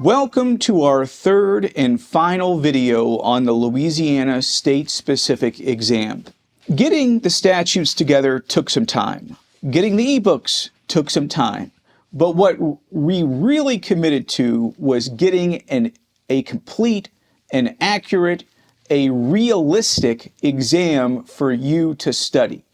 Welcome to our third and final video on the Louisiana state-specific exam. Getting the statutes together took some time. Getting the ebooks took some time. But what we really committed to was getting a complete, an accurate, a realistic exam for you to study.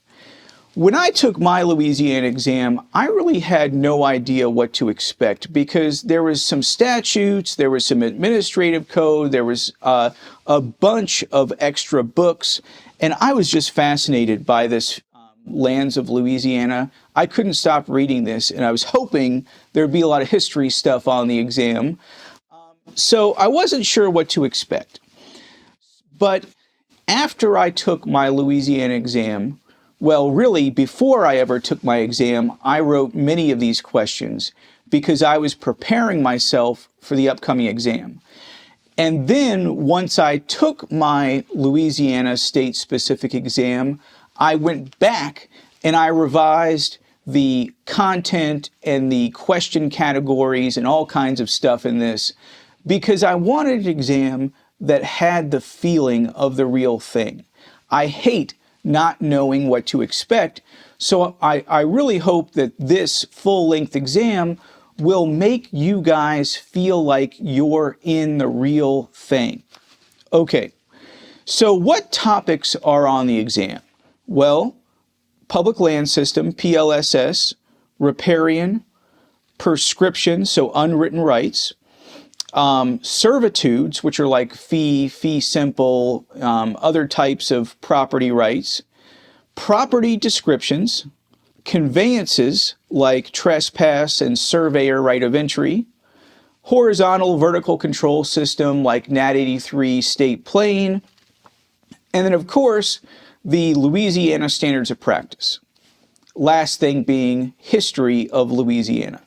When I took my Louisiana exam, I really had no idea what to expect because there was some statutes, there was some administrative code, there was a bunch of extra books, and I was just fascinated by this lands of Louisiana. I couldn't stop reading this, and I was hoping there'd be a lot of history stuff on the exam. So I wasn't sure what to expect. But after I took my Louisiana exam, well, really, before I ever took my exam, I wrote many of these questions because I was preparing myself for the upcoming exam. And then once I took my Louisiana state-specific exam, I went back and I revised the content and the question categories and all kinds of stuff in this because I wanted an exam that had the feeling of the real thing. I hate not knowing what to expect. So I really hope that this full-length exam will make you guys feel like you're in the real thing. Okay, so what topics are on the exam? Well, public land system, PLSS, riparian, prescription, so unwritten rights, servitudes, which are like fee simple, other types of property rights, property descriptions, conveyances like trespass and surveyor right of entry, horizontal vertical control system like Nat 83 state plane, and then of course the Louisiana standards of practice. Last thing being history of Louisiana.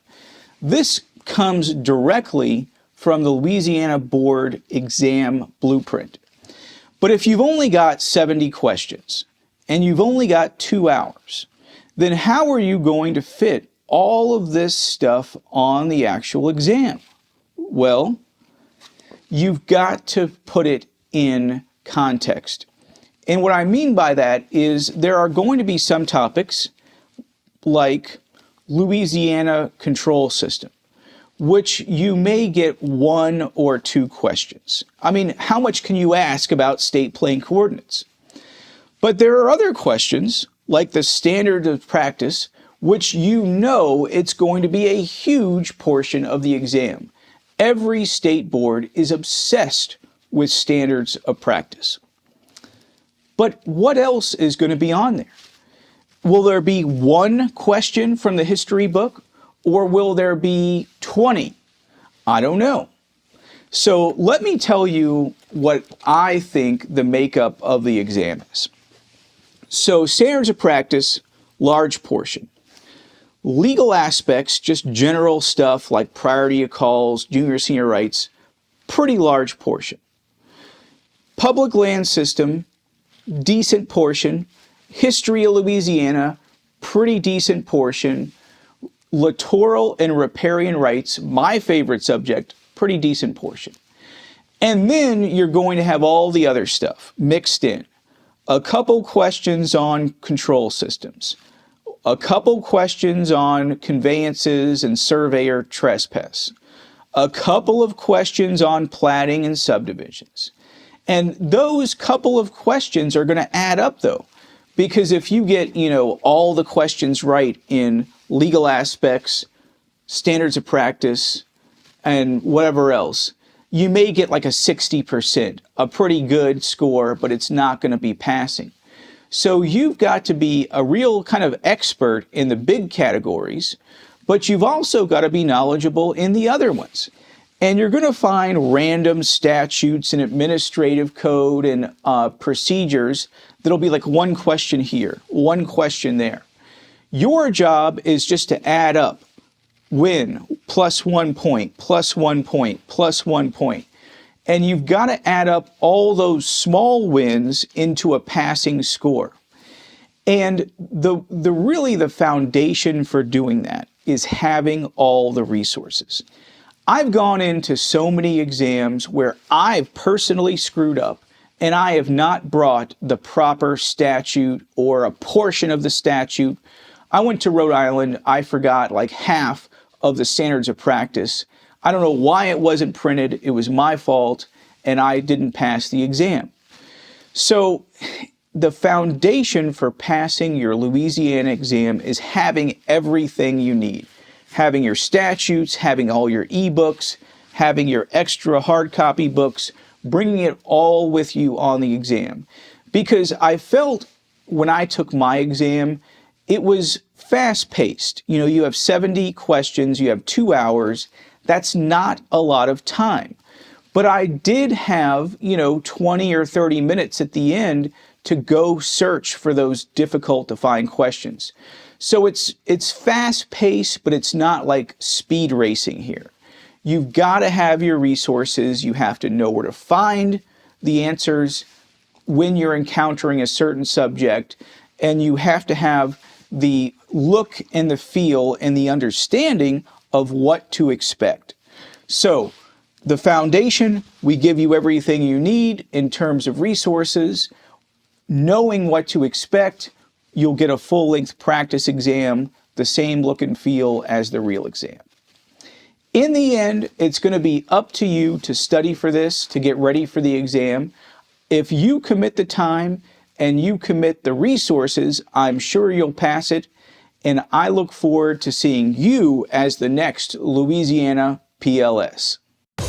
This comes directly from the Louisiana Board exam blueprint. But if you've only got 70 questions and you've only got 2 hours, then how are you going to fit all of this stuff on the actual exam? Well, you've got to put it in context. And what I mean by that is there are going to be some topics like Louisiana control system, which you may get 1 or 2 questions. I mean, how much can you ask about state plane coordinates? But there are other questions, like the standard of practice, which you know it's going to be a huge portion of the exam. Every state board is obsessed with standards of practice. But what else is going to be on there? Will there be 1 question from the history book? Or will there be 20? I don't know. So let me tell you what I think the makeup of the exam is. So standards of practice, large portion. Legal aspects, just general stuff like priority of calls, junior senior rights, pretty large portion. Public land system, decent portion. History of Louisiana, pretty decent portion. Littoral and riparian rights, my favorite subject, pretty decent portion. And then you're going to have all the other stuff mixed in. A couple questions on control systems, a couple questions on conveyances and surveyor trespass, a couple of questions on platting and subdivisions. And those couple of questions are going to add up though, because if you get, all the questions right in legal aspects, standards of practice, and whatever else, you may get like a 60%, a pretty good score, but it's not going to be passing. So you've got to be a real kind of expert in the big categories, but you've also got to be knowledgeable in the other ones. And you're going to find random statutes and administrative code and procedures that'll be like 1 question here, 1 question there. Your job is just to add up win plus 1 point, plus 1 point, plus 1 point. And you've got to add up all those small wins into a passing score. And really the foundation for doing that is having all the resources. I've gone into so many exams where I've personally screwed up and I have not brought the proper statute or a portion of the statute. I went to Rhode Island, I forgot like half of the standards of practice. I don't know why it wasn't printed, it was my fault, and I didn't pass the exam. So the foundation for passing your Louisiana exam is having everything you need. Having your statutes, having all your ebooks, having your extra hard copy books, bringing it all with you on the exam. Because I felt when I took my exam, it was fast-paced. You know, you have 70 questions, you have 2 hours. That's not a lot of time. But I did have, 20 or 30 minutes at the end to go search for those difficult to find questions. So it's fast-paced, but it's not like speed racing here. You've got to have your resources. You have to know where to find the answers when you're encountering a certain subject, and you have to have the look and the feel and the understanding of what to expect. So the foundation, we give you everything you need in terms of resources. Knowing what to expect, you'll get a full-length practice exam, the same look and feel as the real exam. In the end, it's going to be up to you to study for this, to get ready for the exam. If you commit the time and you commit the resources, I'm sure you'll pass it. And I look forward to seeing you as the next Louisiana PLS.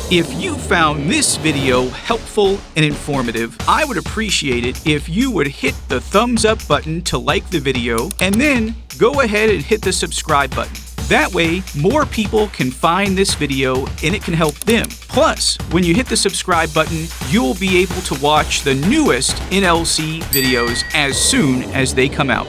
If you found this video helpful and informative, I would appreciate it if you would hit the thumbs up button to like the video, and then go ahead and hit the subscribe button. That way, more people can find this video and it can help them. Plus, when you hit the subscribe button, you'll be able to watch the newest NLC videos as soon as they come out.